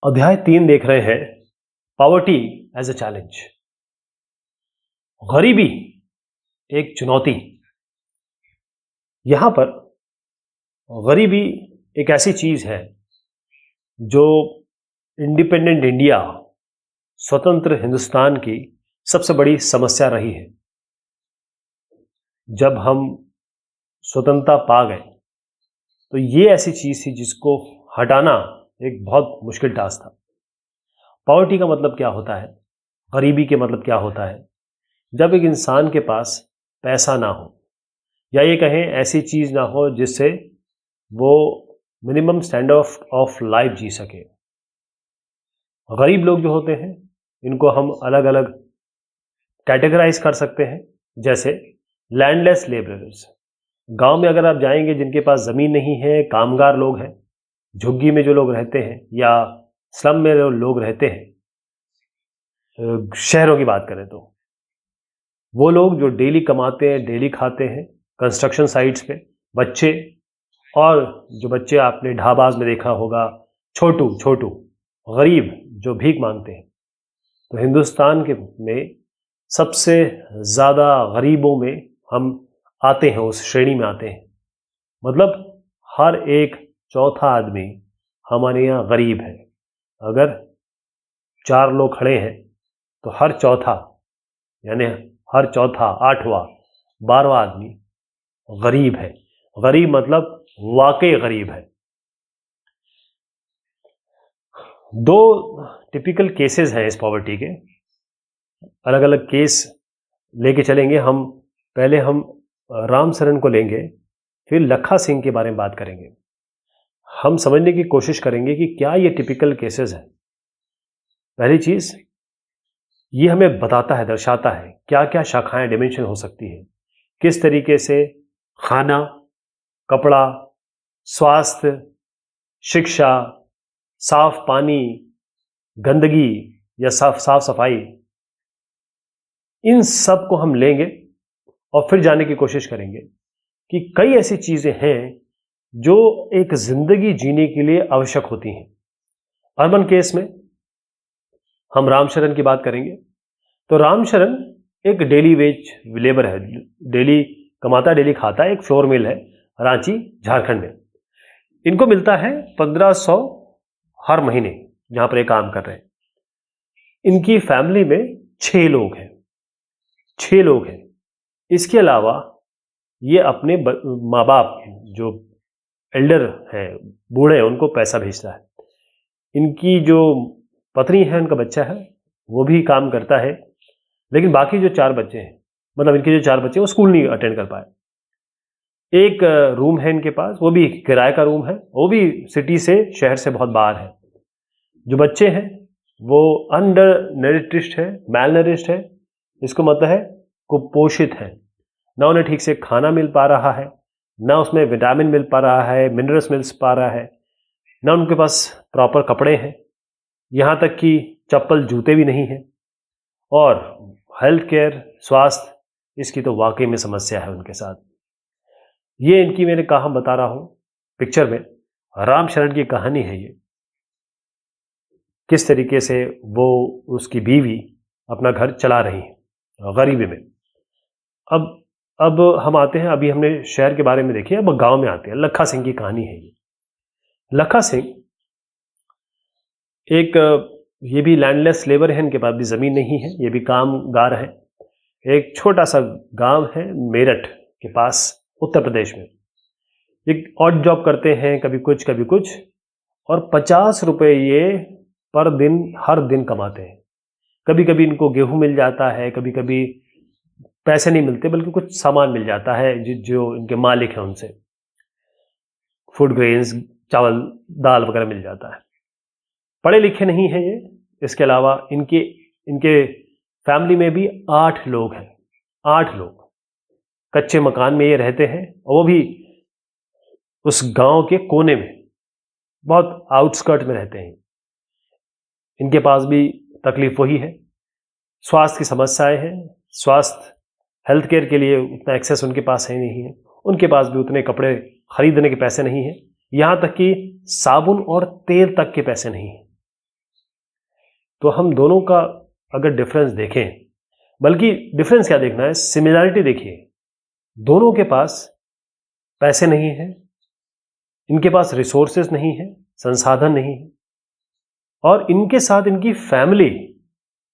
अध्याय 3 देख रहे हैं, पॉवर्टी एज अ चैलेंज। गरीबी एक चुनौती। यहां पर गरीबी एक ऐसी चीज है जो इंडिपेंडेंट इंडिया, स्वतंत्र हिंदुस्तान की सबसे बड़ी समस्या रही है। जब हम स्वतंत्रता पा गए तो ये ऐसी चीज थी जिसको हटाना एक बहुत मुश्किल टास्क था। पॉवर्टी का मतलब क्या होता है, गरीबी के मतलब क्या होता है? जब एक इंसान के पास पैसा ना हो, या ये कहें ऐसी चीज ना हो जिससे वो मिनिमम स्टैंडर्ड ऑफ लाइफ जी सके। गरीब लोग जो होते हैं इनको हम अलग अलग कैटेगराइज कर सकते हैं, जैसे लैंडलेस लेबरर्स। गांव में अगर आप जाएंगे, जिनके पास ज़मीन नहीं है, कामगार लोग हैं, झुग्गी में जो लोग रहते हैं या स्लम में जो लोग रहते हैं, शहरों की बात करें तो वो लोग जो डेली कमाते हैं, डेली खाते हैं, कंस्ट्रक्शन साइट्स पे बच्चे, और जो बच्चे आपने ढाबाज में देखा होगा, छोटू छोटू गरीब जो भीख मांगते हैं। तो हिंदुस्तान के में सबसे ज़्यादा गरीबों में हम आते हैं, उस श्रेणी में आते हैं। मतलब हर एक चौथा आदमी हमारे यहाँ गरीब है। अगर 4 लोग खड़े हैं तो हर चौथा, यानी हर चौथा, 8वां, 12वां आदमी गरीब है। गरीब मतलब वाकई गरीब है। 2 टिपिकल केसेस हैं इस पॉवर्टी के, अलग अलग केस लेके चलेंगे हम। पहले हम राम शरण को लेंगे, फिर लखा सिंह के बारे में बात करेंगे। हम समझने की कोशिश करेंगे कि क्या ये टिपिकल केसेस हैं। पहली चीज, ये हमें बताता है, दर्शाता है क्या क्या शाखाएं, डिमेंशन हो सकती है, किस तरीके से खाना, कपड़ा, स्वास्थ्य, शिक्षा, साफ पानी, गंदगी या साफ सफाई, इन सब को हम लेंगे और फिर जानने की कोशिश करेंगे कि कई ऐसी चीजें हैं जो एक जिंदगी जीने के लिए आवश्यक होती हैं। अर्बन केस में हम रामशरण की बात करेंगे। तो रामशरण एक डेली वेज लेबर है, डेली कमाता, डेली खाता है, एक फ्लोर मिल है रांची, झारखंड में। इनको मिलता है 1500 हर महीने, जहां पर ये काम कर रहे हैं। इनकी फैमिली में 6 लोग हैं, 6 लोग हैं। इसके अलावा ये अपने माँ बाप जो एल्डर हैं, बूढ़े हैं, उनको पैसा भेजता है। इनकी जो पत्नी है, उनका बच्चा है, वो भी काम करता है। लेकिन बाकी जो 4 बच्चे हैं, मतलब इनके जो 4 बच्चे, वो स्कूल नहीं अटेंड कर पाए। एक रूम है इनके पास, वो भी किराए का रूम है, वो भी सिटी से, शहर से बहुत बाहर है। जो बच्चे हैं वो अंडर न्यूट्रिश्ड है, मैलनरिश्ड है। इसको मतलब है कुपोषित है। ना उन्हें ठीक से खाना मिल पा रहा है, ना उसमें विटामिन मिल पा रहा है, मिनरल्स मिल पा रहा है, ना उनके पास प्रॉपर कपड़े हैं, यहाँ तक कि चप्पल जूते भी नहीं हैं। और हेल्थ केयर, स्वास्थ्य, इसकी तो वाकई में समस्या है उनके साथ। ये इनकी मैंने कहा बता रहा हूँ पिक्चर में, रामशरण की कहानी है ये, किस तरीके से वो, उसकी बीवी अपना घर चला रही है गरीबी में। अब हम आते हैं, अभी हमने शहर के बारे में देखी, अब गांव में आते हैं। लखा सिंह की कहानी है ये। लखा सिंह एक, ये भी लैंडलेस लेबर है, इनके पास भी जमीन नहीं है, ये भी कामगार है। एक छोटा सा गांव है मेरठ के पास, उत्तर प्रदेश में। एक ऑड जॉब करते हैं, कभी कुछ कभी कुछ, और 50 रुपये ये पर दिन, हर दिन कमाते हैं। कभी कभी इनको गेहूं मिल जाता है, कभी कभी पैसे नहीं मिलते, बल्कि कुछ सामान मिल जाता है जो इनके मालिक हैं उनसे, फूड ग्रेन्स, चावल, दाल वगैरह मिल जाता है। पढ़े लिखे नहीं हैं ये। इसके अलावा इनके फैमिली में भी 8 लोग हैं, 8 लोग कच्चे मकान में ये रहते हैं, और वो भी उस गांव के कोने में, बहुत आउटस्कर्ट में रहते हैं। इनके पास भी तकलीफ वही है, स्वास्थ्य की समस्याएं हैं। स्वास्थ्य, हेल्थ केयर के लिए उतना एक्सेस उनके पास है नहीं है। उनके पास भी उतने कपड़े खरीदने के पैसे नहीं हैं, यहाँ तक कि साबुन और तेल तक के पैसे नहीं हैं। तो हम दोनों का अगर डिफरेंस देखें, बल्कि डिफरेंस क्या देखना है, सिमिलैरिटी देखिए। दोनों के पास पैसे नहीं है, इनके पास रिसोर्सेज नहीं है, संसाधन नहीं है, और इनके साथ इनकी फैमिली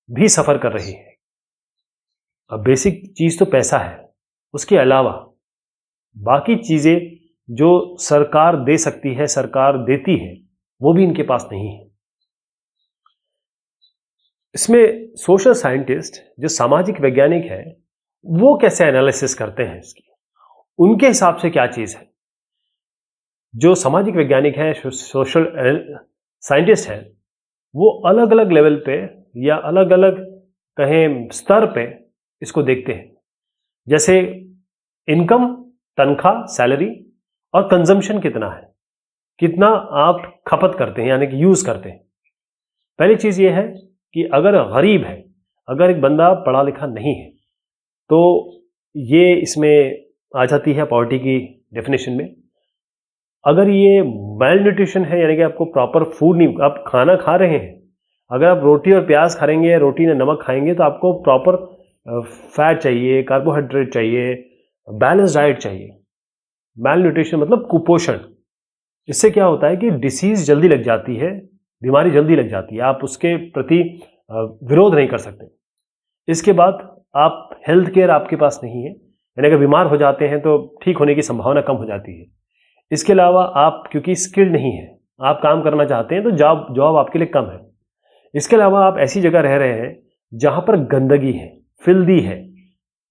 भी सफर कर रही है। अब बेसिक चीज तो पैसा है, उसके अलावा बाकी चीजें जो सरकार दे सकती है, सरकार देती है, वो भी इनके पास नहीं है। इसमें सोशल साइंटिस्ट जो सामाजिक वैज्ञानिक है वो कैसे एनालिसिस करते हैं इसकी, उनके हिसाब से क्या चीज है। जो सामाजिक वैज्ञानिक है, सोशल साइंटिस्ट है, वो अलग अलग लेवल पे या अलग अलग कहें स्तर पे इसको देखते हैं। जैसे इनकम, तनख्वाह, सैलरी, और कंजम्पशन कितना है, कितना आप खपत करते हैं यानी कि यूज करते हैं। पहली चीज ये है कि अगर गरीब है, अगर एक बंदा पढ़ा लिखा नहीं है, तो ये इसमें आ जाती है पॉवर्टी की डेफिनेशन में। अगर ये मेल न्यूट्रिशन है यानी कि आपको प्रॉपर फूड नहीं, आप खाना खा रहे हैं, अगर आप रोटी और प्याज खाएंगे, रोटी में नमक खाएंगे, तो आपको प्रॉपर फैट चाहिए, कार्बोहाइड्रेट चाहिए, बैलेंस डाइट चाहिए। मेल न्यूट्रिशन मतलब कुपोषण। इससे क्या होता है कि डिसीज जल्दी लग जाती है, बीमारी जल्दी लग जाती है, आप उसके प्रति विरोध नहीं कर सकते। इसके बाद आप हेल्थ केयर आपके पास नहीं है, यानी अगर बीमार हो जाते हैं तो ठीक होने की संभावना कम हो जाती है। इसके अलावा आप क्योंकि स्किल्ड नहीं है, आप काम करना चाहते हैं तो जॉब आपके लिए कम है। इसके अलावा आप ऐसी जगह रह रहे हैं जहां पर गंदगी है, फिल्दी है,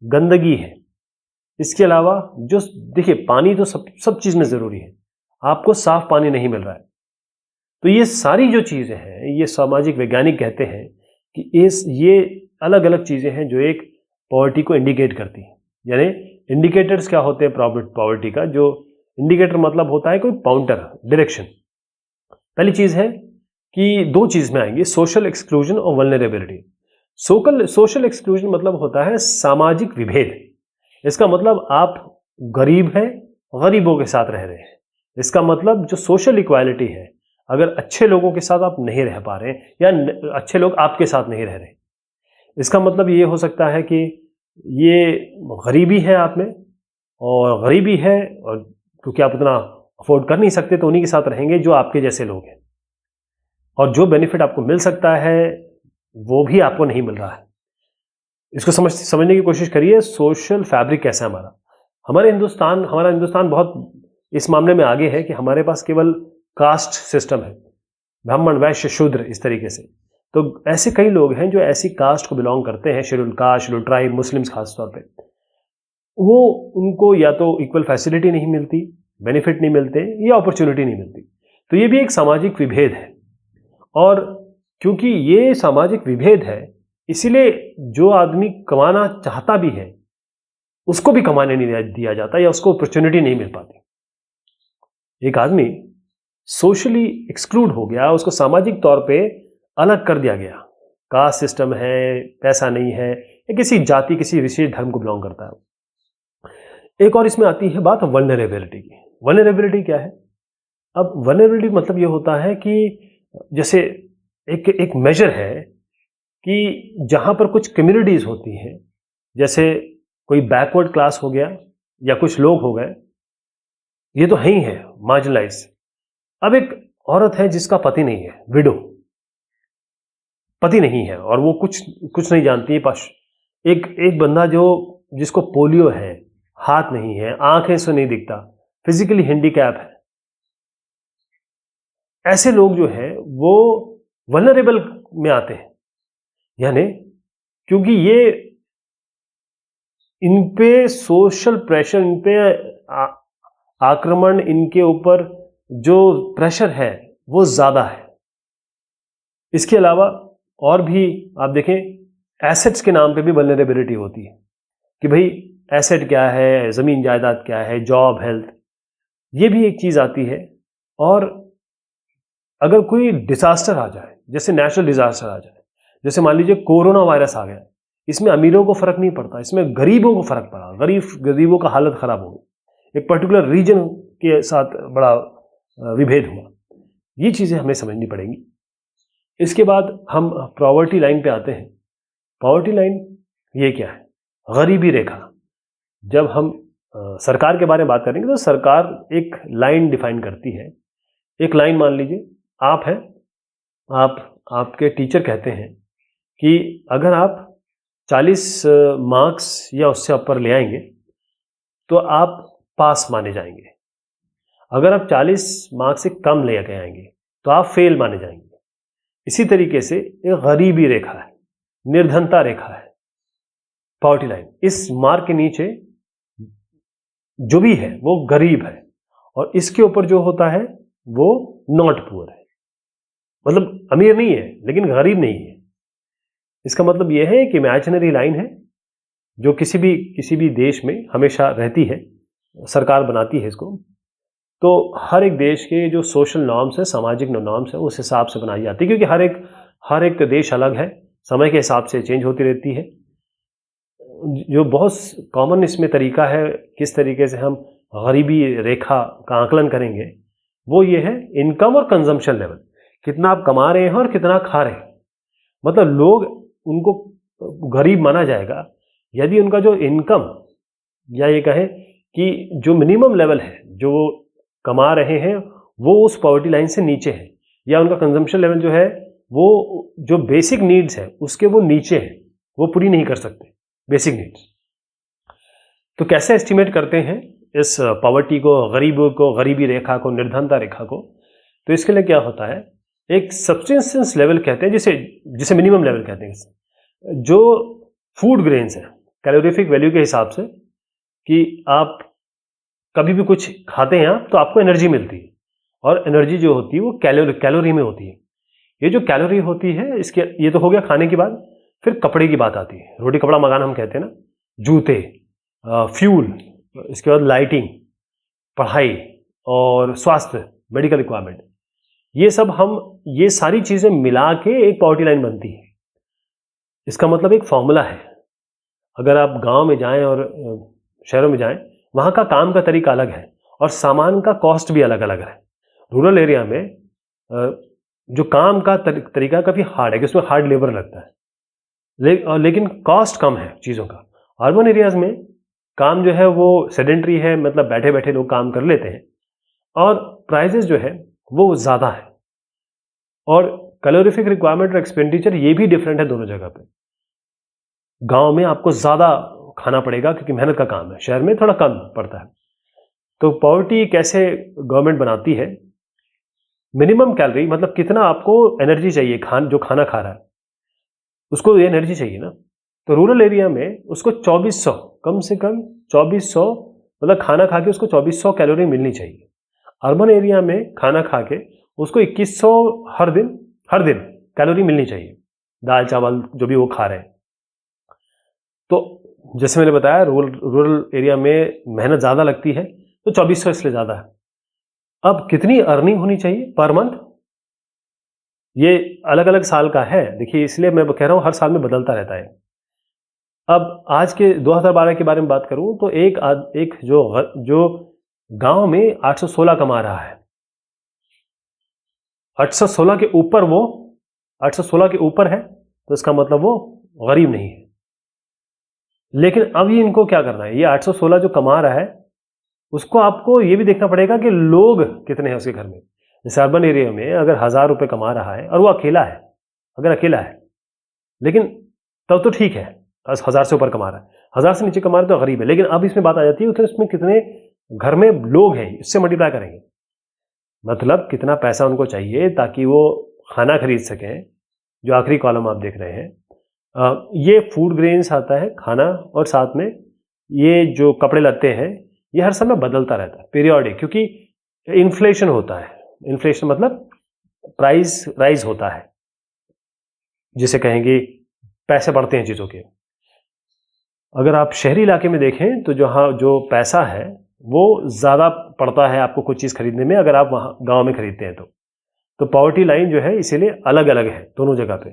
गंदगी है। इसके अलावा जो देखिए पानी तो सब चीज में जरूरी है, आपको साफ पानी नहीं मिल रहा है। तो ये सारी जो चीजें हैं, ये सामाजिक वैज्ञानिक कहते हैं कि ये अलग अलग चीजें हैं जो एक पॉवर्टी को इंडिकेट करती हैं। यानी इंडिकेटर्स क्या होते हैं पॉवर्टी का, जो इंडिकेटर मतलब होता है कोई पॉइंटर, डायरेक्शन। पहली चीज है कि दो चीज में आएंगे, सोशल एक्सक्लूजन और वल्नरेबिलिटी। सोशल एक्सक्लूजन मतलब होता है सामाजिक विभेद। इसका मतलब आप गरीब हैं, गरीबों के साथ रह रहे हैं। इसका मतलब जो सोशल इक्वालिटी है, अगर अच्छे लोगों के साथ आप नहीं रह पा रहे हैं या अच्छे लोग आपके साथ नहीं रह रहे, इसका मतलब ये हो सकता है कि ये गरीबी है आप में, और गरीबी है और क्योंकि आप उतना अफोर्ड कर नहीं सकते तो उन्हीं के साथ रहेंगे जो आपके जैसे लोग हैं, और जो बेनिफिट आपको मिल सकता है वो भी आपको नहीं मिल रहा है। इसको समझने की कोशिश करिए, सोशल फैब्रिक कैसा है हमारा हिंदुस्तान बहुत इस मामले में आगे है कि हमारे पास केवल कास्ट सिस्टम है, ब्राह्मण, वैश्य, शूद्र, इस तरीके से। तो ऐसे कई लोग हैं जो ऐसी कास्ट को बिलोंग करते हैं, schedule caste, schedule tribe, Muslims खास तौर पे, वो उनको या तो इक्वल फैसिलिटी नहीं मिलती, बेनिफिट नहीं मिलते, या अपॉर्चुनिटी नहीं मिलती। तो ये भी एक सामाजिक विभेद है, और क्योंकि ये सामाजिक विभेद है इसीलिए जो आदमी कमाना चाहता भी है उसको भी कमाने नहीं दिया जाता, या उसको अपॉर्चुनिटी नहीं मिल पाती। एक आदमी सोशली एक्सक्लूड हो गया, उसको सामाजिक तौर पे अलग कर दिया गया, कास्ट सिस्टम है, पैसा नहीं है, या किसी जाति, किसी विशेष धर्म को बिलोंग करता है। एक और इसमें आती है बात वल्नरेबिलिटी की। वल्नरेबिलिटी क्या है? अब वल्नरेबिलिटी मतलब ये होता है कि जैसे एक मेजर है कि जहां पर कुछ कम्युनिटीज होती हैं, जैसे कोई बैकवर्ड क्लास हो गया या कुछ लोग हो गए, ये तो है ही है मार्जिनलाइज। अब एक औरत है जिसका पति नहीं है, विडो, पति नहीं है और वो कुछ नहीं जानती है। एक बंदा जिसको पोलियो है, हाथ नहीं है, आंखें से नहीं दिखता, फिजिकली हैंडीकैप है, ऐसे लोग जो है वो वल्नरेबल में आते हैं। यानी क्योंकि ये इन पे सोशल प्रेशर, इन पे आक्रमण, इनके ऊपर जो प्रेशर है वो ज्यादा है। इसके अलावा और भी आप देखें, एसेट्स के नाम पे भी वल्नरेबिलिटी होती है कि भाई एसेट क्या है, जमीन जायदाद क्या है, जॉब, हेल्थ, ये भी एक चीज आती है। और अगर कोई डिजास्टर आ जाए, जैसे नेचुरल डिजास्टर आ जाए, जैसे मान लीजिए कोरोना वायरस आ गया, इसमें अमीरों को फर्क नहीं पड़ता, इसमें गरीबों को फर्क पड़ा, गरीबों का हालत खराब हो गई, एक पर्टिकुलर रीजन के साथ बड़ा विभेद हुआ। ये चीजें हमें समझनी पड़ेंगी। इसके बाद हम पॉवर्टी लाइन पे आते हैं। पॉवर्टी लाइन ये क्या है? गरीबी रेखा। जब हम सरकार के बारे में बात करेंगे तो सरकार एक लाइन डिफाइन करती है। एक लाइन मान लीजिए आप हैं, आपके टीचर कहते हैं कि अगर आप 40 मार्क्स या उससे ऊपर ले आएंगे तो आप पास माने जाएंगे। अगर आप 40 मार्क्स से कम ले आएंगे तो आप फेल माने जाएंगे। इसी तरीके से एक गरीबी रेखा है, निर्धनता रेखा है, पॉवर्टी लाइन। इस मार्क के नीचे जो भी है वो गरीब है और इसके ऊपर जो होता है वो नॉट पुअर है, मतलब अमीर नहीं है लेकिन गरीब नहीं है। इसका मतलब यह है कि इमेजिनरी लाइन है जो किसी भी देश में हमेशा रहती है, सरकार बनाती है इसको। तो हर एक देश के जो सोशल नॉर्म्स है, सामाजिक नॉर्म्स है, उस हिसाब से बनाई जाती है, क्योंकि हर एक देश अलग है, समय के हिसाब से चेंज होती रहती है। जो बहुत कॉमन इसमें तरीका है किस तरीके से हम गरीबी रेखा का आकलन करेंगे वो ये है इनकम और कंजम्पशन लेवल, कितना आप कमा रहे हैं और कितना खा रहे हैं। मतलब लोग उनको गरीब माना जाएगा यदि उनका जो इनकम या ये कहें कि जो मिनिमम लेवल है जो वो कमा रहे हैं वो उस पॉवर्टी लाइन से नीचे है, या उनका कंजम्पशन लेवल जो है वो जो बेसिक नीड्स है उसके वो नीचे है, वो पूरी नहीं कर सकते बेसिक नीड्स। तो कैसे एस्टिमेट करते हैं इस पॉवर्टी को, गरीबी रेखा को, निर्धनता रेखा को? तो इसके लिए क्या होता है, एक सब्सिस्टेंस लेवल कहते हैं जिसे मिनिमम लेवल कहते हैं। जो फूड ग्रेन्स है कैलोरीफिक वैल्यू के हिसाब से कि आप कभी भी कुछ खाते हैं आप तो आपको एनर्जी मिलती है, और एनर्जी जो होती है वो कैलोरी में होती है। ये जो कैलोरी होती है इसके, ये तो हो गया खाने की बात। फिर कपड़े की बात आती है, रोटी कपड़ा मकान हम कहते हैं ना, जूते, फ्यूल, इसके बाद लाइटिंग, पढ़ाई और स्वास्थ्य, मेडिकल रिक्वायरमेंट, ये सारी चीजें मिला के एक पॉवर्टी लाइन बनती है। इसका मतलब एक फॉर्मूला है। अगर आप गांव में जाएं और शहरों में जाएं, वहां का काम का तरीका अलग है और सामान का कॉस्ट भी अलग अलग है। रूरल एरिया में जो काम का तरीका काफी हार्ड है कि उसमें हार्ड लेबर लगता है, लेकिन कॉस्ट कम है चीज़ों का। अर्बन एरियाज में काम जो है वो सेडेंट्री है, मतलब बैठे बैठे लोग काम कर लेते हैं, और प्राइजेस जो है वो ज़्यादा है, और कैलोरीफिक रिक्वायरमेंट और एक्सपेंडिचर ये भी डिफरेंट है दोनों जगह पे। गांव में आपको ज़्यादा खाना पड़ेगा क्योंकि मेहनत का काम है, शहर में थोड़ा कम पड़ता है। तो पॉवर्टी कैसे गवर्नमेंट बनाती है, मिनिमम कैलोरी मतलब कितना आपको एनर्जी चाहिए, जो खाना खा रहा है उसको ये एनर्जी चाहिए ना। तो रूरल एरिया में उसको 2400, कम से कम 2400, मतलब खाना खा के उसको 2400 कैलोरी मिलनी चाहिए। अर्बन एरिया में खाना खा के उसको 2100 हर दिन कैलोरी मिलनी चाहिए, दाल चावल जो भी वो खा रहे हैं। तो जैसे मैंने बताया रूरल एरिया में मेहनत ज़्यादा लगती है तो 2400 इसलिए ज़्यादा है। अब कितनी अर्निंग होनी चाहिए पर मंथ, ये अलग अलग साल का है, देखिए इसलिए मैं कह रहा हूँ हर साल में बदलता रहता है। अब आज के 2012 के बारे में बात करूं तो एक जो गांव में 816 कमा रहा है, 816 के ऊपर, वो 816 के ऊपर है तो इसका मतलब वो गरीब नहीं है। लेकिन अब ये इनको क्या करना है, ये 816 जो कमा रहा है उसको आपको ये भी देखना पड़ेगा कि लोग कितने हैं उसके घर में। जैसे अर्बन एरिया में अगर 1000 रुपये कमा रहा है और वो अकेला है, अगर अकेला है, लेकिन तब तो ठीक है, 1000 से ऊपर कमा रहा है, 1000 से नीचे कमा रहा है तो गरीब है। लेकिन अब इसमें बात आ जाती है तो इसमें कितने घर में लोग हैं, इससे मल्टीप्लाई करेंगे, मतलब कितना पैसा उनको चाहिए ताकि वो खाना खरीद सकें। जो आखिरी कॉलम आप देख रहे हैं, ये फूड ग्रेन्स आता है, खाना, और साथ में ये जो कपड़े लत्ते हैं ये हर समय बदलता रहता है, पीरियोडिक, क्योंकि इन्फ्लेशन होता है। इन्फ्लेशन मतलब प्राइस राइज होता है, जिसे कहेंगे पैसे बढ़ते हैं चीज़ों के। अगर आप शहरी इलाके में देखें तो जो पैसा है वो ज़्यादा पड़ता है आपको कुछ चीज़ खरीदने में, अगर आप वहाँ गांव में खरीदते हैं तो पॉवर्टी लाइन जो है इसीलिए अलग अलग है दोनों जगह पे।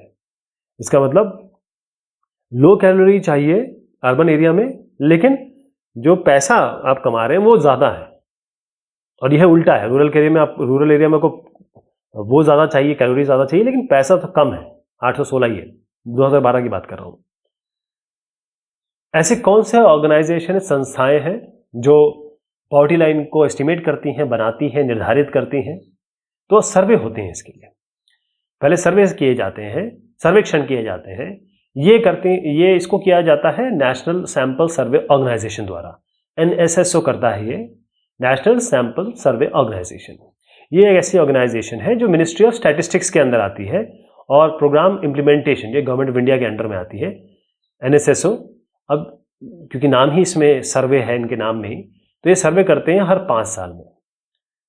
इसका मतलब लो कैलोरी चाहिए अर्बन एरिया में, लेकिन जो पैसा आप कमा रहे हैं वो ज़्यादा है, और यह उल्टा है। रूरल एरिया में आपको वो ज़्यादा चाहिए, कैलोरी ज़्यादा चाहिए, लेकिन पैसा तो कम है, 816 ही है, 2012 की बात कर रहा हूँ। ऐसे कौन से ऑर्गेनाइजेशन, संस्थाएं हैं जो पॉवर्टी लाइन को एस्टिमेट करती हैं, बनाती हैं, निर्धारित करती हैं? तो सर्वे होते हैं इसके लिए। पहले सर्वे किए जाते हैं, सर्वेक्षण किए जाते हैं। ये इसको किया जाता है नेशनल सैंपल सर्वे ऑर्गेनाइजेशन द्वारा, NSSO करता है ये, नेशनल सैंपल सर्वे ऑर्गेनाइजेशन। ये एक ऐसी ऑर्गेनाइजेशन है जो मिनिस्ट्री ऑफ स्टैटिस्टिक्स के अंदर आती है और प्रोग्राम इम्प्लीमेंटेशन ये गवर्नमेंट ऑफ इंडिया के अंडर में आती है, NSSO। अब क्योंकि नाम ही इसमें सर्वे है इनके नाम में ही, तो ये सर्वे करते हैं हर 5 साल में।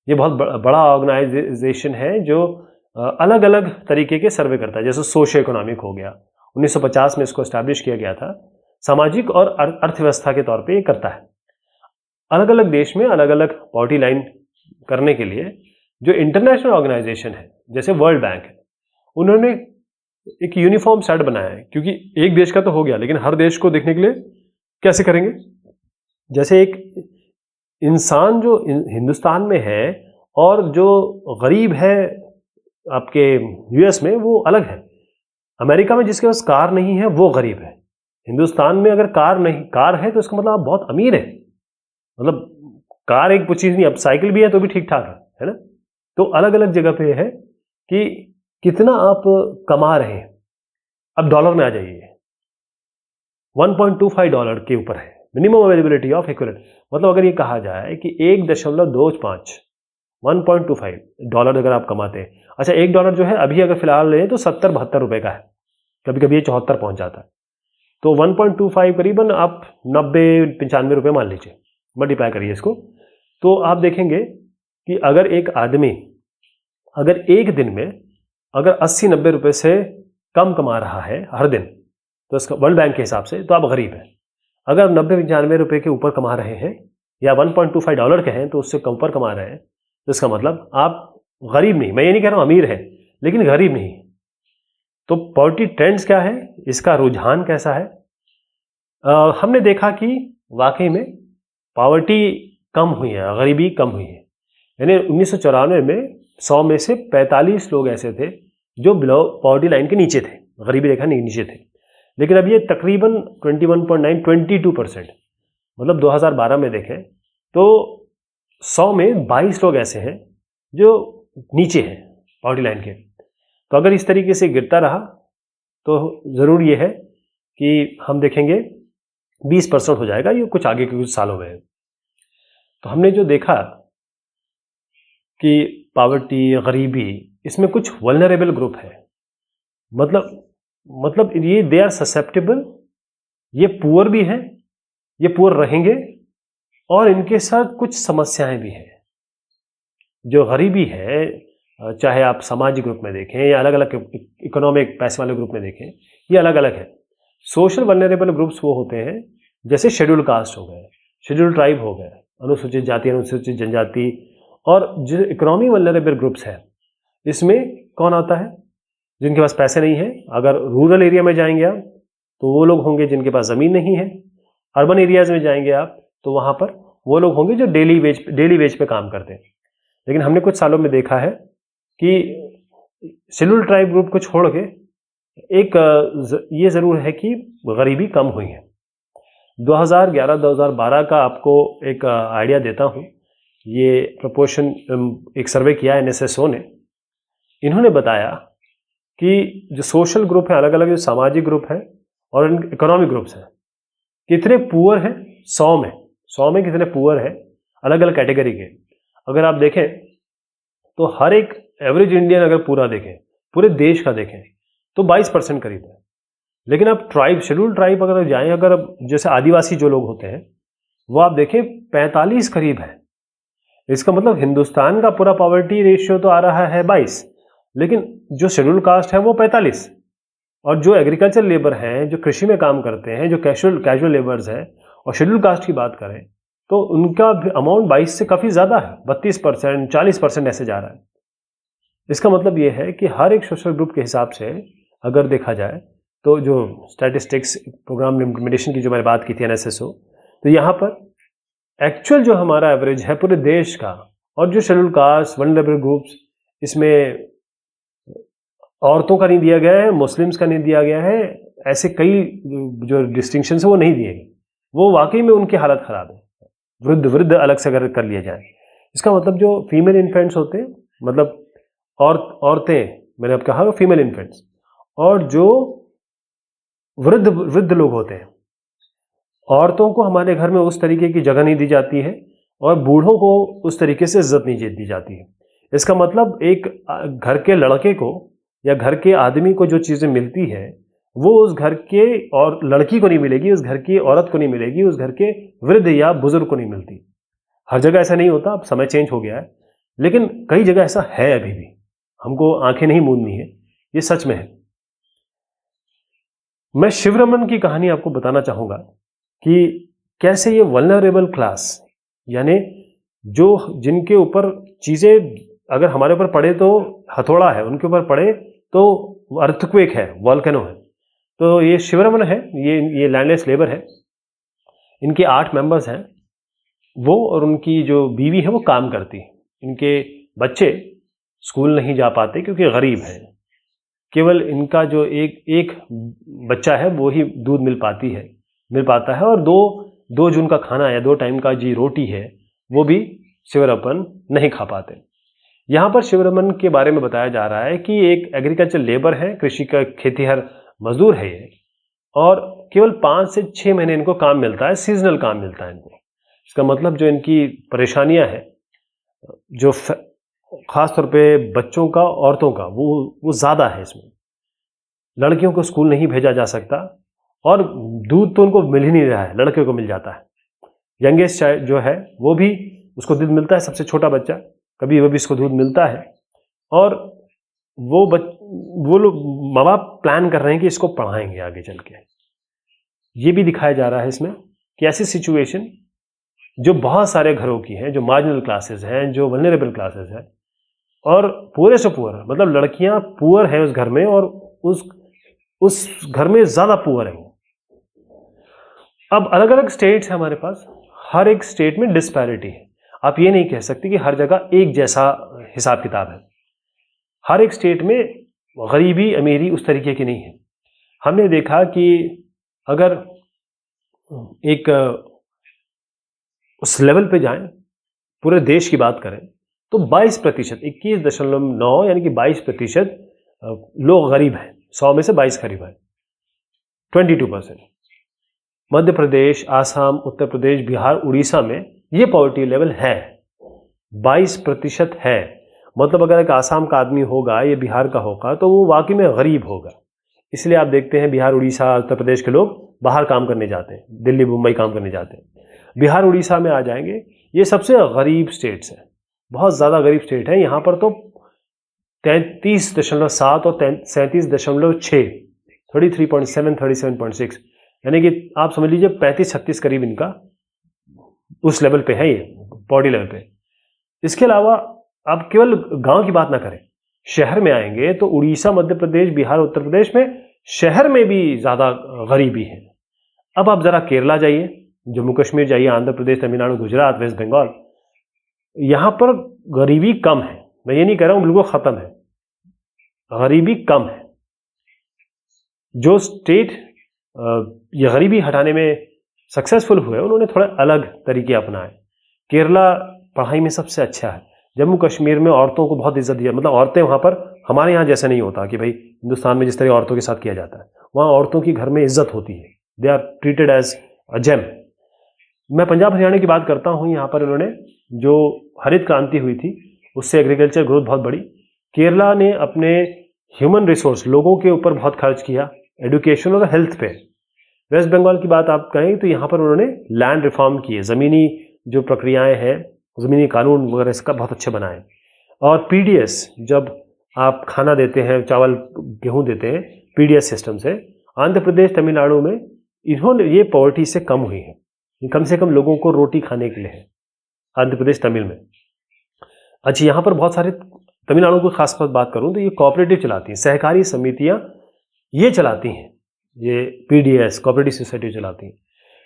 ये बहुत बड़ा ऑर्गेनाइजेशन है जो अलग अलग तरीके के सर्वे करता है। जैसे सोशो इकोनॉमिक हो गया, 1950 में इसको एस्टैब्लिश किया गया था, सामाजिक और अर्थव्यवस्था के तौर पे ये करता है। अलग अलग देश में अलग अलग पॉवर्टी लाइन करने के लिए जो इंटरनेशनल ऑर्गेनाइजेशन है, जैसे वर्ल्ड बैंक है, उन्होंने एक यूनिफॉर्म सेट बनाया है। क्योंकि एक देश का तो हो गया, लेकिन हर देश को देखने के लिए कैसे करेंगे? जैसे एक इंसान जो हिंदुस्तान में है और जो गरीब है आपके US में, वो अलग है। अमेरिका में जिसके पास कार नहीं है वो गरीब है। हिंदुस्तान में अगर कार है तो इसका मतलब आप बहुत अमीर है। मतलब कार एक चीज नहीं, अब साइकिल भी है तो भी ठीक ठाक है ना। तो अलग अलग जगह पे है कि कितना आप कमा रहे हैं। अब डॉलर में आ जाइए, $1.25 के ऊपर है मिनिमम अवेलेबिलिटी ऑफ इक्विवेलेंट। मतलब अगर ये कहा जाए कि 1.25 $1.25 अगर आप कमाते हैं, अच्छा $1 जो है अभी अगर फिलहाल लें तो 70-72 रुपए का है, कभी कभी ये 74 पहुंच जाता है। तो 1.25 करीबन आप 90-95 रुपए मान लीजिए, मल्टीप्लाई करिए इसको, तो आप देखेंगे कि अगर एक आदमी अगर एक दिन में अगर 80-90 रुपए से कम कमा रहा है हर दिन, तो इसका वर्ल्ड बैंक के हिसाब से तो आप गरीब हैं। अगर 90-95 रुपए के ऊपर कमा रहे हैं या $1.25 के हैं तो उससे कम ऊपर कमा रहे हैं, तो इसका मतलब आप गरीब नहीं, मैं ये नहीं कह रहा हूं अमीर है, लेकिन गरीब नहीं। तो पॉवर्टी ट्रेंड्स क्या है, इसका रुझान कैसा है? हमने देखा कि वाकई में पॉवर्टी कम हुई है, गरीबी कम हुई है। यानी 1994 में 100 में से 45 लोग ऐसे थे जो बिलो पॉवर्टी लाइन के नीचे थे, गरीबी रेखा नीचे थे। लेकिन अब ये तकरीबन 22% मतलब 2012 में देखें तो 100 में 22 लोग ऐसे हैं जो नीचे हैं पॉवर्टी लाइन के। तो अगर इस तरीके से गिरता रहा तो ज़रूर ये है कि हम देखेंगे 20% हो जाएगा ये कुछ आगे के कुछ सालों में। तो हमने जो देखा कि पॉवर्टी, गरीबी, इसमें कुछ वल्नरेबल ग्रुप है। मतलब ये दे आर ससेप्टेबल, ये पुअर भी हैं, ये पुअर रहेंगे और इनके साथ कुछ समस्याएं भी हैं। जो गरीबी है, चाहे आप सामाजिक ग्रुप में देखें या अलग अलग इकोनॉमिक पैसे वाले ग्रुप में देखें, ये अलग अलग है। सोशल वल्नरेबल ग्रुप्स वो होते हैं जैसे शेड्यूल कास्ट हो गए, शेड्यूल ट्राइब हो गए, अनुसूचित जाति, अनुसूचित जनजाति। और जो इकोनॉमी वल्नरेबल ग्रुप्स है इसमें कौन आता है? जिनके पास पैसे नहीं है। अगर रूरल एरिया में जाएंगे आप तो वो लोग होंगे जिनके पास ज़मीन नहीं है। अर्बन एरियाज में जाएंगे आप तो वहाँ पर वो लोग होंगे जो डेली वेज पे काम करते हैं। लेकिन हमने कुछ सालों में देखा है कि शेड्यूल ट्राइब ग्रुप को छोड़ के ये ज़रूर है कि गरीबी कम हुई है। 2011-2012 का आपको एक आइडिया देता हूँ। ये प्रपोर्शन एक सर्वे किया है NSSO ने। इन्होंने बताया कि जो सोशल ग्रुप है, अलग अलग जो सामाजिक ग्रुप है और इकोनॉमिक ग्रुप्स हैं, कितने पुअर हैं 100 में कितने पुअर हैं अलग अलग कैटेगरी के। अगर आप देखें तो हर एक एवरेज इंडियन अगर पूरा देखें, पूरे देश का देखें तो 22% करीब है। लेकिन आप ट्राइब, शेड्यूल ट्राइब अगर जाएं, अगर जैसे आदिवासी जो लोग होते हैं वो आप देखें 45 करीब है। इसका मतलब हिंदुस्तान का पूरा पॉवर्टी रेशियो तो आ रहा है 22, लेकिन जो शेड्यूल कास्ट है वो 45, और जो एग्रीकल्चर लेबर हैं, जो कृषि में काम करते हैं, जो कैजुअल लेबर्स हैं, और शेड्यूल कास्ट की बात करें तो उनका अमाउंट 22 से काफ़ी ज़्यादा है, 32%, 40% ऐसे जा रहा है। इसका मतलब ये है कि हर एक सोशल ग्रुप के हिसाब से अगर देखा जाए तो जो स्टैटिस्टिक्स प्रोग्राम इम्प्लीमेंटेशन की जो मैंने बात की थी NSSO, तो यहाँ पर एक्चुअल जो हमारा एवरेज है पूरे देश का, और जो शेड्यूल कास्ट, वल्नरेबल ग्रुप्स, इसमें औरतों का नहीं दिया गया है, मुस्लिम्स का नहीं दिया गया है, ऐसे कई जो डिस्टिंक्शन है वो नहीं दिए गए। वो वाकई में उनकी हालत ख़राब है। वृद्ध अलग से अगर कर लिया जाए, इसका मतलब जो फीमेल इन्फेंट्स होते हैं, मतलब औरतें, मैंने अब कहा फीमेल इन्फेंट्स, और जो वृद्ध लोग होते हैं, औरतों को हमारे घर में उस तरीके की जगह नहीं दी जाती है और बूढ़ों को उस तरीके से इज्जत नहीं दी जाती है। इसका मतलब एक घर के लड़के को या घर के आदमी को जो चीज़ें मिलती है वो उस घर के और लड़की को नहीं मिलेगी, उस घर की औरत को नहीं मिलेगी, उस घर के वृद्ध या बुजुर्ग को नहीं मिलती। हर जगह ऐसा नहीं होता, अब समय चेंज हो गया है, लेकिन कई जगह ऐसा है अभी भी। हमको आंखें नहीं मूंदनी है, ये सच में है। मैं शिवरमन की कहानी आपको बताना चाहूँगा कि कैसे ये वल्नरेबल क्लास, यानी जिनके ऊपर चीज़ें अगर हमारे ऊपर पड़े तो हथौड़ा है, उनके ऊपर पड़े तो अर्थक्वेक है, वॉल्केनो है। तो ये शिवरमन है, ये लैंडलेस लेबर है। इनके 8 मेंबर्स हैं, वो और उनकी जो बीवी है वो काम करती है। इनके बच्चे स्कूल नहीं जा पाते क्योंकि गरीब हैं। केवल इनका जो एक बच्चा है वो ही दूध मिल पाता है, और दो जून का खाना या 2 टाइम का जी रोटी है वो भी शिवरमन नहीं खा पाते। यहाँ पर शिवरमन के बारे में बताया जा रहा है कि एक एग्रीकल्चर लेबर है, कृषि का खेतीहर मजदूर है ये, और केवल 5 से 6 महीने इनको काम मिलता है, सीजनल काम मिलता है इनको। इसका मतलब जो इनकी परेशानियां हैं, जो खास तौर पे बच्चों का, औरतों का, वो ज़्यादा है इसमें। लड़कियों को स्कूल नहीं भेजा जा सकता और दूध तो उनको मिल ही नहीं रहा है, लड़के को मिल जाता है। यंगेस्ट चाइल्ड जो है वो भी, उसको दूध मिलता है, सबसे छोटा बच्चा, कभी वो भी इसको दूध मिलता है। और वो लोग माँ बाप प्लान कर रहे हैं कि इसको पढ़ाएंगे आगे चल के। ये भी दिखाया जा रहा है इसमें कि ऐसी सिचुएशन जो बहुत सारे घरों की है, जो मार्जिनल क्लासेस हैं, जो वल्नरेबल क्लासेस हैं, और पूरे से पुअर, मतलब लड़कियां पुअर हैं उस घर में, और उस घर में ज़्यादा पुअर हैं। अब अलग अलग स्टेट्स हैं हमारे पास, हर एक स्टेट में डिस्पैरिटी है। आप ये नहीं कह सकते कि हर जगह एक जैसा हिसाब किताब है। हर एक स्टेट में गरीबी अमीरी उस तरीके की नहीं है। हमने देखा कि अगर एक उस लेवल पे जाएं, पूरे देश की बात करें, तो 22%, 21.9 यानी कि 22% लोग गरीब हैं। 100 में से 22 गरीब हैं, 22%। मध्य प्रदेश, आसाम, उत्तर प्रदेश, बिहार, उड़ीसा में ये पॉवर्टी लेवल है, 22% है। मतलब अगर एक आसाम का आदमी होगा या बिहार का होगा तो वो वाकई में गरीब होगा। इसलिए आप देखते हैं बिहार, उड़ीसा, उत्तर प्रदेश के लोग बाहर काम करने जाते हैं, दिल्ली, मुंबई काम करने जाते हैं। बिहार, उड़ीसा में आ जाएंगे, ये सबसे गरीब स्टेट्स हैं, बहुत ज़्यादा गरीब स्टेट है। यहाँ पर तो 33.7 और 37.6, 33.7, 37.6, यानी कि आप समझ लीजिए 35-36 करीब इनका उस लेवल पे है, ये बॉडी लेवल पे। इसके अलावा आप केवल गांव की बात ना करें, शहर में आएंगे तो उड़ीसा, मध्य प्रदेश, बिहार, उत्तर प्रदेश में शहर में भी ज़्यादा गरीबी है। अब आप ज़रा केरला जाइए, जम्मू कश्मीर जाइए, आंध्र प्रदेश, तमिलनाडु, गुजरात, वेस्ट बंगाल, यहाँ पर गरीबी कम है। मैं ये नहीं कह रहा हूँ बिल्कुल ख़त्म है, गरीबी कम है। जो स्टेट ये गरीबी हटाने में सक्सेसफुल हुए, उन्होंने थोड़ा अलग तरीके अपनाए। केरला पढ़ाई में सबसे अच्छा है। जम्मू कश्मीर में औरतों को बहुत इज्जत दिया, मतलब औरतें वहाँ पर, हमारे यहाँ जैसे नहीं होता कि भाई हिंदुस्तान में जिस तरह औरतों के साथ किया जाता है, वहाँ औरतों की घर में इज्जत होती है, they are treated as a gem. मैं पंजाब हरियाणा की बात करता हूँ, यहाँ पर इन्होंने जो हरित क्रांति हुई थी उससे एग्रीकल्चर ग्रोथ बहुत बढ़ी। केरला ने अपने ह्यूमन रिसोर्स, लोगों के ऊपर बहुत खर्च किया, एडुकेशन और हेल्थ पे। वेस्ट बंगाल की बात आप कहें तो यहाँ पर उन्होंने लैंड रिफॉर्म किए, ज़मीनी जो प्रक्रियाएं हैं, ज़मीनी कानून वगैरह इसका बहुत अच्छे बनाए। और पीडीएस, जब आप खाना देते हैं, चावल गेहूं देते हैं पीडीएस सिस्टम से, आंध्र प्रदेश, तमिलनाडु में इन्होंने, ये पॉवर्टी से कम हुई है, कम से कम लोगों को रोटी खाने के लिए है, आंध्र प्रदेश, तमिल में। अच्छा, यहाँ पर बहुत सारे, तमिलनाडु को खास बात करूँ तो ये कोऑपरेटिव चलाती हैं, सहकारी समितियाँ ये चलाती हैं, ये पीडीएस कोऑपरेटिव सोसाइटी चलाती हैं।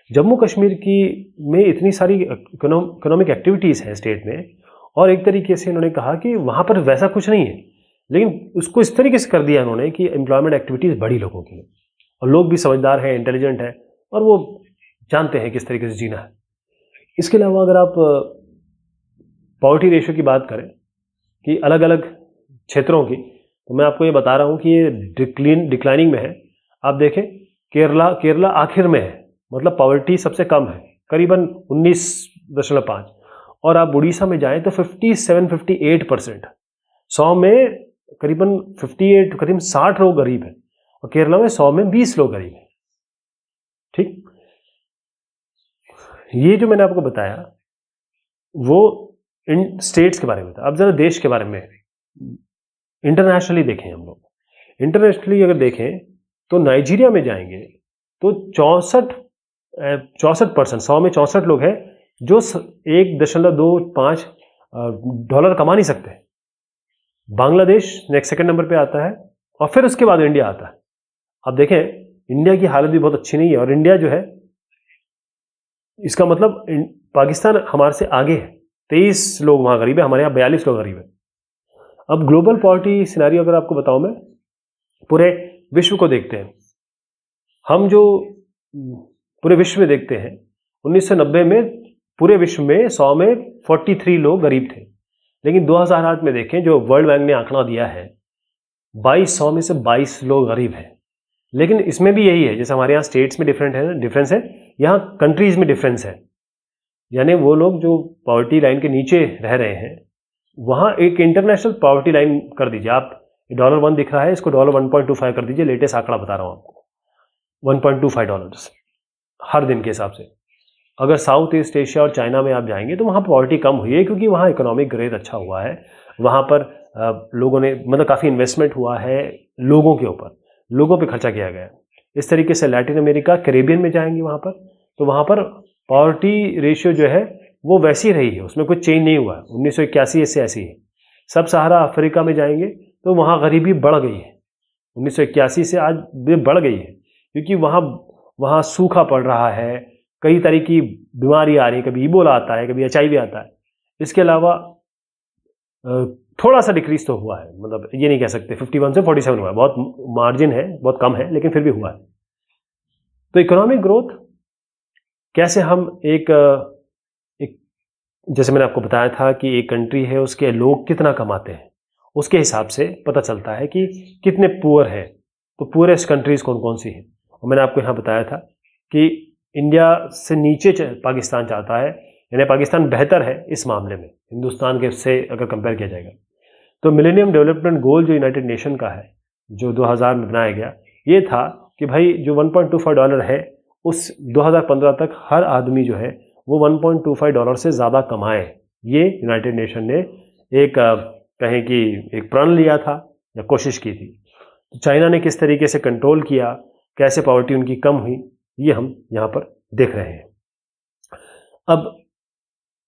जम्मू कश्मीर की में इतनी सारी इकोनॉमिक एक्टिविटीज़ हैं स्टेट में, और एक तरीके से इन्होंने कहा कि वहाँ पर वैसा कुछ नहीं है, लेकिन उसको इस तरीके से कर दिया उन्होंने कि एम्प्लॉयमेंट एक्टिविटीज़ बढ़ी लोगों की, और लोग भी समझदार हैं, इंटेलिजेंट हैं, और वो जानते हैं किस तरीके से जीना है। इसके अलावा अगर आप पॉवर्टी रेशियो की बात करें कि अलग अलग क्षेत्रों की, तो मैं आपको ये बता रहा हूँ कि ये डिक्लाइनिंग में है। आप देखें केरला आखिर में है, मतलब पॉवर्टी सबसे कम है, करीबन 19.5, और आप उड़ीसा में जाएं तो 57-58%, 100 में करीबन 58, करीबन 60 लोग गरीब हैं, और केरला में 100 में 20 लोग गरीब हैं। ठीक, ये जो मैंने आपको बताया वो इन स्टेट्स के बारे में था। अब जरा देश के बारे में इंटरनेशनली देखें। हम लोग इंटरनेशनली अगर देखें तो नाइजीरिया में जाएंगे तो 64%, 100 में 64 लोग हैं जो $1.25 कमा नहीं सकते। बांग्लादेश नेक्स्ट सेकंड नंबर पे आता है, और फिर उसके बाद इंडिया आता है। अब देखें इंडिया की हालत भी बहुत अच्छी नहीं है, और इंडिया जो है, इसका मतलब पाकिस्तान हमारे से आगे है, 23 लोग वहाँ गरीब है, हमारे यहाँ 42 लोग गरीब है। अब ग्लोबल पॉवर्टी सिनेरियो अगर आपको बताऊं, मैं पूरे विश्व को देखते हैं। हम जो पूरे विश्व में देखते हैं, 1990 में पूरे विश्व में 100 में 43 लोग गरीब थे, लेकिन 2008 में देखें, जो वर्ल्ड बैंक ने आंकड़ा दिया है, 100 में से 22 लोग गरीब हैं। लेकिन इसमें भी यही है, जैसे हमारे यहाँ स्टेट्स में डिफरेंस है, यहाँ कंट्रीज में डिफरेंस है। यानी वो लोग जो पॉवर्टी लाइन के नीचे रह रहे हैं, वहाँ एक इंटरनेशनल पॉवर्टी लाइन कर दीजिए। आप $1 दिख रहा है, इसको $1.25 कर दीजिए। लेटेस्ट आंकड़ा बता रहा हूँ आपको, $1.25 हर दिन के हिसाब से। अगर साउथ ईस्ट एशिया और चाइना में आप जाएंगे तो वहाँ पॉवर्टी कम हुई है, क्योंकि वहाँ इकोनॉमिक ग्रोथ अच्छा हुआ है। वहाँ पर लोगों ने, मतलब काफ़ी इन्वेस्टमेंट हुआ है लोगों के ऊपर, लोगों पे खर्चा किया गया है। इस तरीके से लैटिन अमेरिका, कैरेबियन में जाएंगे वहाँ पर, तो वहाँ पर पॉवर्टी रेशियो जो है वो वैसी रही है, उसमें कुछ चेंज नहीं हुआ है, 1981 से ऐसी है। सब सहारा अफ्रीका में जाएंगे तो वहाँ गरीबी बढ़ गई है, 1981 से आज भी बढ़ गई है, क्योंकि वहाँ सूखा पड़ रहा है, कई तरह की बीमारी आ रही है, कभी इबोला आता है, कभी HIV आता है। इसके अलावा थोड़ा सा डिक्रीज तो हुआ है, मतलब ये नहीं कह सकते 51 से 47 हुआ है, बहुत मार्जिन है, बहुत कम है, लेकिन फिर भी हुआ है। तो इकोनॉमिक ग्रोथ कैसे हम एक जैसे मैंने आपको बताया था कि एक कंट्री है, उसके लोग कितना कमाते हैं, उसके हिसाब से पता चलता है कि कितने पुअर है। तो पुअरेस्ट कंट्रीज कौन कौन सी हैं, और मैंने आपको यहाँ बताया था कि इंडिया से नीचे पाकिस्तान चाहता है, यानी पाकिस्तान बेहतर है इस मामले में हिंदुस्तान के से अगर कंपेयर किया जाएगा। तो मिलेनियम डेवलपमेंट गोल जो यूनाइटेड नेशन का है, जो 2000 में बनाया गया, ये था कि भाई जो $1.25 है, उस 2015 तक हर आदमी जो है वो $1.25 से ज़्यादा कमाए। ये यूनाइटेड नेशन ने एक कहें कि एक प्रण लिया था या कोशिश की थी। तो चाइना ने किस तरीके से कंट्रोल किया, कैसे पॉवर्टी उनकी कम हुई, ये हम यहाँ पर देख रहे हैं। अब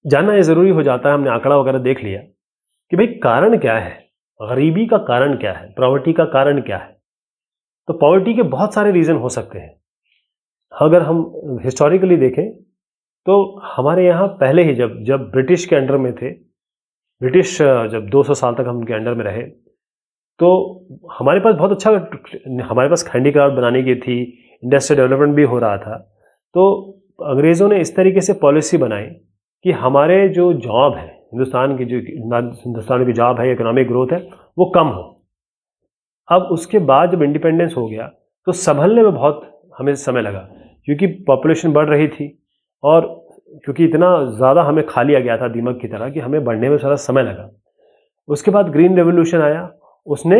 जानना ये ज़रूरी हो जाता है, हमने आंकड़ा वगैरह देख लिया कि भाई कारण क्या है, गरीबी का कारण क्या है, पॉवर्टी का कारण क्या है। तो पॉवर्टी के बहुत सारे रीज़न हो सकते हैं। अगर हम हिस्टोरिकली देखें तो हमारे यहाँ पहले ही जब ब्रिटिश के अंडर में थे, ब्रिटिश जब 200 साल तक हम उनके अंडर में रहे, तो हमारे पास बहुत अच्छा, हमारे पास हैंडीक्राफ्ट बनाने की थी, इंडस्ट्रियल डेवलपमेंट भी हो रहा था। तो अंग्रेज़ों ने इस तरीके से पॉलिसी बनाई कि हमारे जो जॉब है, हिंदुस्तान की जॉब है, इकोनॉमिक ग्रोथ है, वो कम हो। अब उसके बाद जब इंडिपेंडेंस हो गया तो संभलने में बहुत हमें समय लगा, क्योंकि पॉपुलेशन बढ़ रही थी, और क्योंकि इतना ज़्यादा हमें खा लिया गया था दीमक की तरह कि हमें बढ़ने में थोड़ा समय लगा। उसके बाद ग्रीन रेवोल्यूशन आया, उसने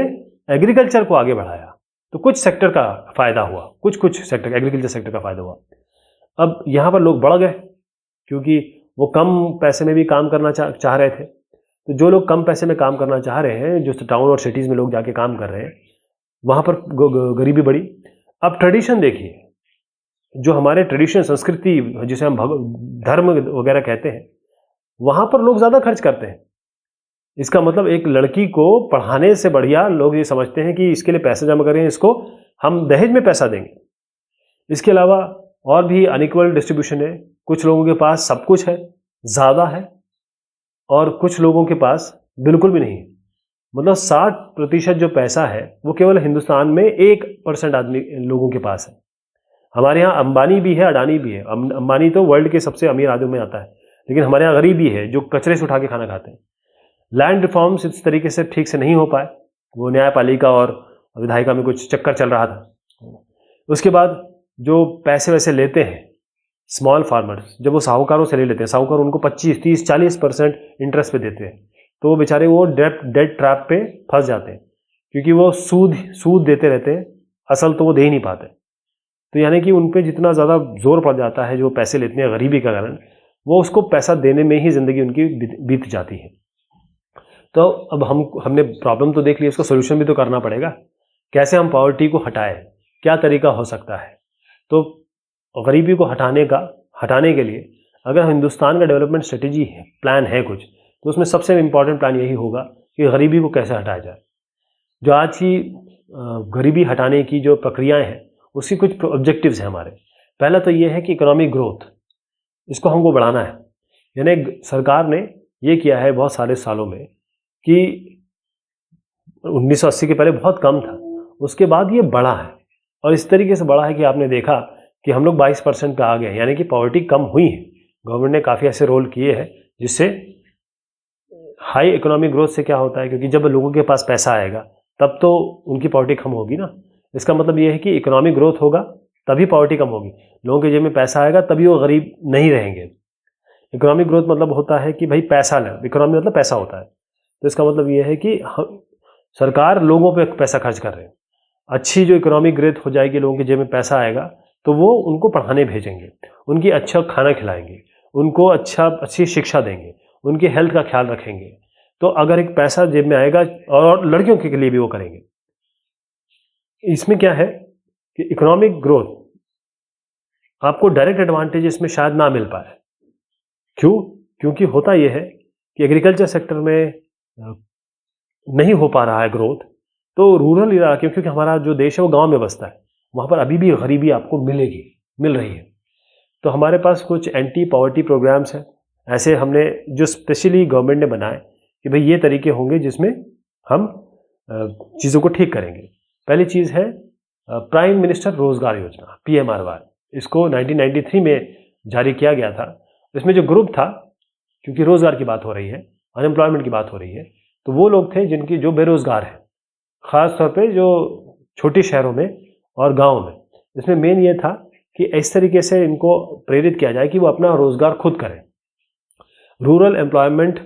एग्रीकल्चर को आगे बढ़ाया, तो कुछ सेक्टर का फ़ायदा हुआ, कुछ सेक्टर, एग्रीकल्चर सेक्टर का फ़ायदा हुआ। अब यहाँ पर लोग बढ़ गए, क्योंकि वो कम पैसे में भी काम करना चाह रहे थे। तो जो लोग कम पैसे में काम करना चाह रहे हैं, जो टाउन और सिटीज़ में लोग जाके काम कर रहे हैं, वहाँ पर गरीबी बढ़ी। अब ट्रेडिशन देखिए, जो हमारे ट्रेडिशन, संस्कृति जिसे हम धर्म वगैरह कहते हैं, वहाँ पर लोग ज़्यादा खर्च करते हैं। इसका मतलब एक लड़की को पढ़ाने से बढ़िया लोग ये समझते हैं कि इसके लिए पैसे जमा करें, इसको हम दहेज में पैसा देंगे। इसके अलावा और भी अनइक्वल डिस्ट्रीब्यूशन है, कुछ लोगों के पास सब कुछ है, ज़्यादा है, और कुछ लोगों के पास बिल्कुल भी नहीं है। मतलब 60% जो पैसा है वो केवल हिंदुस्तान में 1% आदमी लोगों के पास है। हमारे यहाँ अंबानी भी है, अडानी भी है। अंबानी तो वर्ल्ड के सबसे अमीर आदमियों में आता है, लेकिन हमारे यहाँ गरीब भी है जो कचरे से उठा के खाना खाते हैं। लैंड रिफॉर्म्स इस तरीके से ठीक से नहीं हो पाए, वो न्यायपालिका और विधायिका में कुछ चक्कर चल रहा था। उसके बाद जो पैसे वैसे लेते हैं स्मॉल फार्मर्स, जब वो साहूकारों से ले लेते हैं, साहूकार उनको 25, 30, 40% इंटरेस्ट पे देते हैं, तो वो बेचारे वो डेट ट्रैप पे फंस जाते हैं, क्योंकि वो सूद देते रहते हैं, असल तो वो दे ही नहीं पाते। तो यानी कि उन पे जितना ज़्यादा जोर पड़ जाता है जो पैसे लेते हैं गरीबी का कारण, वो उसको पैसा देने में ही ज़िंदगी उनकी बीत जाती है। तो अब हमने प्रॉब्लम तो देख ली, इसका सोल्यूशन भी तो करना पड़ेगा। कैसे हम पॉवर्टी को हटाएं, क्या तरीका हो सकता है? तो गरीबी को हटाने के लिए अगर हिंदुस्तान का डेवलपमेंट स्ट्रेटेजी है, प्लान है कुछ, तो उसमें सबसे इम्पॉर्टेंट प्लान यही होगा कि गरीबी को कैसे हटाया जाए। जो आज की गरीबी हटाने की जो प्रक्रियाएं हैं उसकी कुछ ऑब्जेक्टिव्स हैं हमारे। पहला तो ये है कि इकोनॉमिक ग्रोथ, इसको हमको बढ़ाना है। यानी सरकार ने ये किया है बहुत सारे सालों में कि 1980 के पहले बहुत कम था, उसके बाद ये बढ़ा है, और इस तरीके से बढ़ा है कि आपने देखा कि हम लोग 22% पे आ गए, यानी कि पॉवर्टी कम हुई है। गवर्नमेंट ने काफ़ी ऐसे रोल किए हैं जिससे हाई इकोनॉमिक ग्रोथ से क्या होता है, क्योंकि जब लोगों के पास पैसा आएगा तब तो उनकी पॉवर्टी कम होगी ना। इसका मतलब ये है कि इकोनॉमिक ग्रोथ होगा तभी पॉवर्टी कम होगी। लोगों के जेब में पैसा आएगा तभी वो गरीब नहीं रहेंगे। इकोनॉमिक ग्रोथ मतलब होता है कि भाई पैसा ले, इकोनॉमी मतलब पैसा होता है। तो इसका मतलब ये है कि सरकार लोगों पे पैसा खर्च कर रहे हैं। अच्छी जो इकोनॉमिक ग्रोथ हो जाएगी, लोगों के जेब में पैसा आएगा तो वो उनको पढ़ाने भेजेंगे, उनकी अच्छा खाना खिलाएंगे, उनको अच्छी शिक्षा देंगे, उनकी हेल्थ का ख्याल रखेंगे। तो अगर एक पैसा जेब में आएगा, और लड़कियों के लिए भी वो करेंगे। इसमें क्या है कि इकोनॉमिक ग्रोथ आपको डायरेक्ट एडवांटेज इसमें शायद ना मिल पाए। क्यों? क्योंकि होता यह है कि एग्रीकल्चर सेक्टर में नहीं हो पा रहा है ग्रोथ, तो रूरल इलाके, क्योंकि हमारा जो देश है वो गांव में बसता है, वहाँ पर अभी भी गरीबी आपको मिल रही है। तो हमारे पास कुछ एंटी पॉवर्टी प्रोग्राम्स हैं ऐसे, हमने जो स्पेशली गवर्नमेंट ने बनाए कि भाई ये तरीके होंगे जिसमें हम चीज़ों को ठीक करेंगे। पहली चीज़ है प्राइम मिनिस्टर रोजगार योजना, PMRY। इसको 1993 में जारी किया गया था। इसमें जो ग्रुप था, क्योंकि रोजगार की बात हो रही है, अनएम्प्लॉयमेंट की बात हो रही है, तो वो लोग थे जिनकी जो बेरोजगार हैं, ख़ास तौर पे जो छोटे शहरों में और गाँव में। इसमें मेन ये था कि इस तरीके से इनको प्रेरित किया जाए कि वो अपना रोजगार खुद करें। Rural employment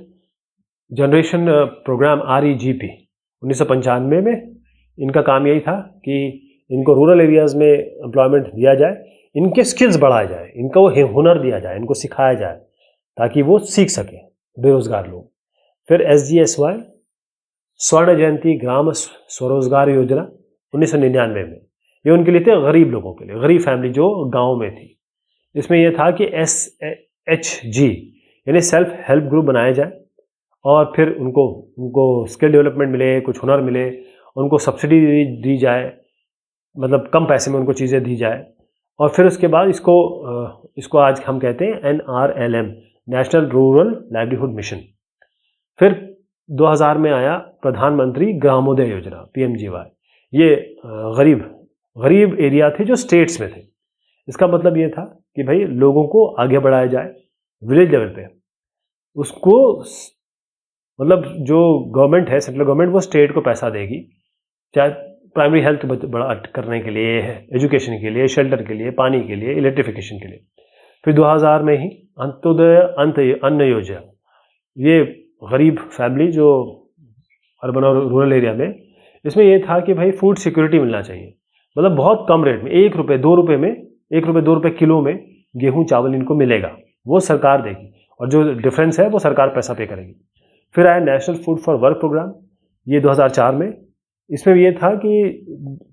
generation programme REGP 1995 में इनका काम यही था कि इनको रूरल एरियाज़ में एम्प्लॉयमेंट दिया जाए, इनके स्किल्स बढ़ाए जाए, इनको हुनर दिया जाए, इनको सिखाया जाए ताकि वो सीख सकें बेरोजगार लोग। फिर SGSY स्वर्ण जयंती ग्राम स्वरोजगार योजना 1999 में, ये उनके लिए थे गरीब लोगों के लिए, गरीब फैमिली जो गाँव में थी। इसमें यह था कि SHG यानी सेल्फ हेल्प ग्रुप बनाए जाए, और फिर उनको स्किल डेवलपमेंट मिले, कुछ हुनर मिले, उनको सब्सिडी दी जाए, मतलब कम पैसे में उनको चीज़ें दी जाए। और फिर उसके बाद इसको आज हम कहते हैं NRLM, national rural livelihood mission. फिर 2000 में आया प्रधानमंत्री ग्रामोदय योजना, PMGY। ये गरीब एरिया थे जो स्टेट्स में थे। इसका मतलब ये था कि भाई लोगों को आगे बढ़ाया जाए विलेज लेवल पे। उसको मतलब जो गवर्नमेंट है, सेंट्रल गवर्नमेंट, वो स्टेट को पैसा देगी, चाहे प्राइमरी हेल्थ बड़ा करने के लिए, एजुकेशन के लिए, शेल्टर के लिए, पानी के लिए, इलेक्ट्रिफिकेशन के लिए। फिर 2000 में ही अंत्योदय अन्न योजना, ये गरीब फैमिली जो अर्बन और रूरल एरिया में, इसमें यह था कि भाई फूड सिक्योरिटी मिलना चाहिए, मतलब बहुत कम रेट में, 1 रुपये 2 रुपये में, 1 रुपये 2 रुपये किलो में गेहूँ चावल इनको मिलेगा, वो सरकार देगी, और जो डिफरेंस है वो सरकार पैसा पे करेगी। फिर आया national food for work programme, ये 2004 में। इसमें ये था कि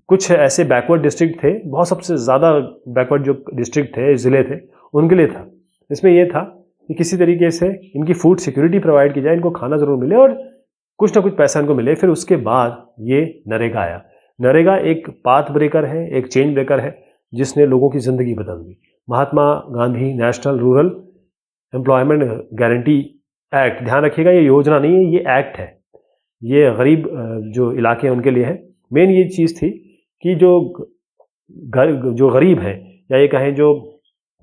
कुछ ऐसे बैकवर्ड डिस्ट्रिक्ट थे, बहुत सबसे ज़्यादा बैकवर्ड जो डिस्ट्रिक्ट थे, ज़िले थे, उनके लिए था। इसमें यह था कि किसी तरीके से इनकी फूड सिक्योरिटी प्रोवाइड की जाए, इनको खाना ज़रूर मिले और कुछ ना कुछ पैसा इनको मिले। फिर उसके बाद ये नरेगा आया। नरेगा एक पाथ ब्रेकर है, एक चेंज ब्रेकर है, जिसने लोगों की ज़िंदगी बदल दी। Mahatma Gandhi national rural employment guarantee act, ध्यान रखिएगा ये योजना नहीं है, ये एक्ट है। ये गरीब जो इलाके हैं उनके लिए है। मेन ये चीज़ थी कि जो गरीब हैं या ये कहें जो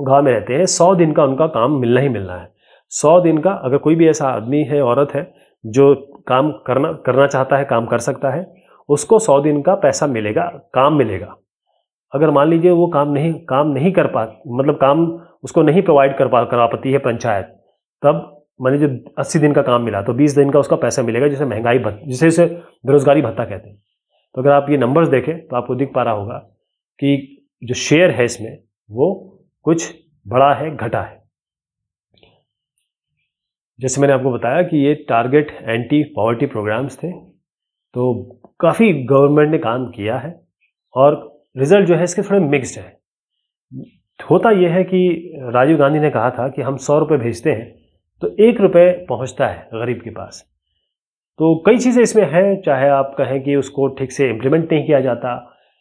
गांव में रहते हैं, 100 दिन का उनका काम मिलना ही मिलना है। 100 दिन का, अगर कोई भी ऐसा आदमी है, औरत है जो काम करना चाहता है, काम कर सकता है, उसको 100 दिन का पैसा मिलेगा, काम मिलेगा। अगर मान लीजिए वो काम नहीं कर पा, मतलब काम उसको नहीं प्रोवाइड करा पाती है पंचायत, तब मान लीजिए 80 दिन का काम मिला तो 20 दिन का उसका पैसा मिलेगा, जिसे इसे बेरोजगारी भत्ता कहते हैं। तो अगर आप ये नंबर्स देखें तो आपको दिख पा रहा होगा कि जो शेयर है इसमें वो कुछ बड़ा है, घटा है। जैसे मैंने आपको बताया कि ये टारगेट एंटी पॉवर्टी प्रोग्राम्स थे, तो काफ़ी गवर्नमेंट ने काम किया है और रिजल्ट जो है इसके थोड़े मिक्स्ड है। होता यह है कि राजीव गांधी ने कहा था कि हम 100 रुपये भेजते हैं तो 1 रुपये पहुंचता है गरीब के पास। तो कई चीज़ें इसमें हैं, चाहे आप कहें कि उसको ठीक से इम्प्लीमेंट नहीं किया जाता,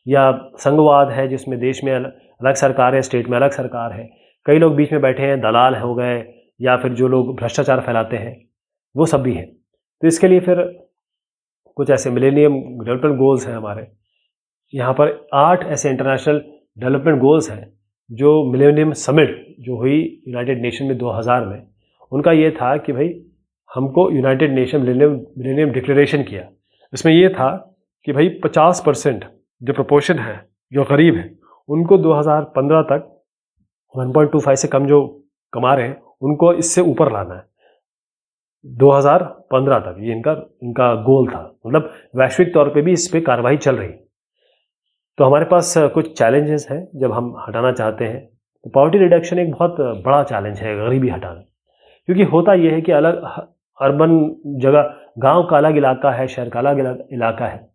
या संघवाद है जिसमें देश में अलग सरकार है, स्टेट में अलग सरकार है, कई लोग बीच में बैठे हैं, दलाल हो गए, या फिर जो लोग भ्रष्टाचार फैलाते हैं वो सब भी हैं। तो इसके लिए फिर कुछ ऐसे मिलेनियम डेवलपमेंट गोल्स हैं हमारे यहाँ पर। 8 ऐसे इंटरनेशनल डेवलपमेंट गोल्स हैं जो मिलेनियम समिट जो हुई यूनाइटेड नेशन में 2000 में, उनका ये था कि भाई हमको यूनाइटेड नेशन मिलेनियम डिक्लेरेशन किया। इसमें ये था कि भाई 50% जो प्रोपोर्शन है जो गरीब है उनको 2015 तक 1.25 से कम जो कमा रहे हैं उनको इससे ऊपर लाना है 2015 तक। ये इनका गोल था, मतलब वैश्विक तौर पे भी इस पे कार्रवाई चल रही। तो हमारे पास कुछ चैलेंजेस हैं जब हम हटाना चाहते हैं। तो पॉवर्टी रिडक्शन एक बहुत बड़ा चैलेंज है, गरीबी हटाना, क्योंकि होता यह है कि अलग अर्बन जगह, गांव का अलग इलाका है, शहर का अलग इलाका है,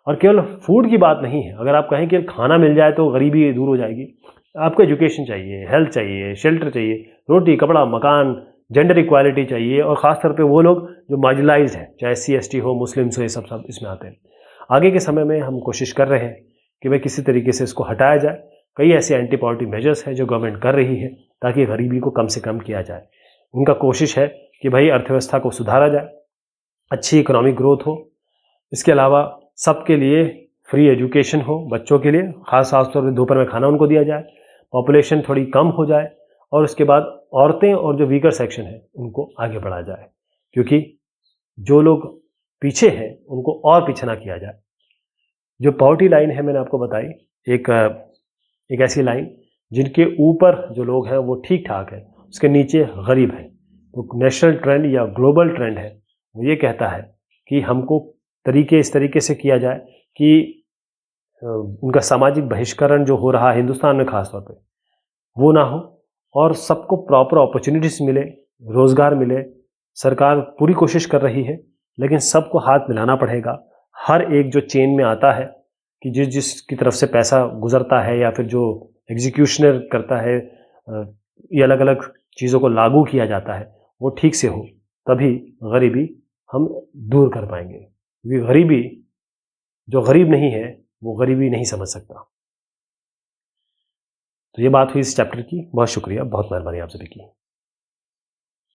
और केवल फूड की बात नहीं है। अगर आप कहें कि खाना मिल जाए तो गरीबी दूर हो जाएगी, आपको एजुकेशन चाहिए, हेल्थ चाहिए, शेल्टर चाहिए, रोटी कपड़ा मकान, जेंडर इक्वालिटी चाहिए, और ख़ासतौर पे वो लोग जो मार्जिनलाइज्ड हैं, चाहे SC ST हो, मुस्लिम्स हो, ये सब इसमें आते हैं। आगे के समय में हम कोशिश कर रहे हैं कि भाई किसी तरीके से इसको हटाया जाए। कई ऐसे एंटी पॉवर्टी मेजर्स हैं जो गवर्नमेंट कर रही है ताकि गरीबी को कम से कम किया जाए। उनका कोशिश है कि भाई अर्थव्यवस्था को सुधारा जाए, अच्छी इकोनॉमिक ग्रोथ हो, इसके अलावा सबके लिए फ्री एजुकेशन हो, बच्चों के लिए खास तौर पर दोपहर में खाना उनको दिया जाए, पॉपुलेशन थोड़ी कम हो जाए, और उसके बाद औरतें और जो वीकर सेक्शन है उनको आगे बढ़ाया जाए, क्योंकि जो लोग पीछे हैं उनको और पीछे ना किया जाए। जो पॉवर्टी लाइन है मैंने आपको बताई, एक ऐसी लाइन जिनके ऊपर जो लोग हैं वो ठीक ठाक है, उसके नीचे गरीब है। तो नेशनल ट्रेंड या ग्लोबल ट्रेंड है वो ये कहता है कि हमको इस तरीके से किया जाए कि उनका सामाजिक बहिष्करण जो हो रहा है हिंदुस्तान में खासतौर पे वो ना हो, और सबको प्रॉपर अपॉर्चुनिटीज मिले, रोजगार मिले। सरकार पूरी कोशिश कर रही है, लेकिन सबको हाथ मिलाना पड़ेगा। हर एक जो चेन में आता है कि जिसकी तरफ से पैसा गुजरता है या फिर जो एग्जीक्यूशनर करता है, ये अलग अलग चीज़ों को लागू किया जाता है, वो ठीक से हो, तभी गरीबी हम दूर कर पाएंगे। क्योंकि जो गरीब नहीं है वो गरीबी नहीं समझ सकता। तो ये बात हुई इस चैप्टर की। बहुत शुक्रिया, बहुत मेहरबानी आप सभी की।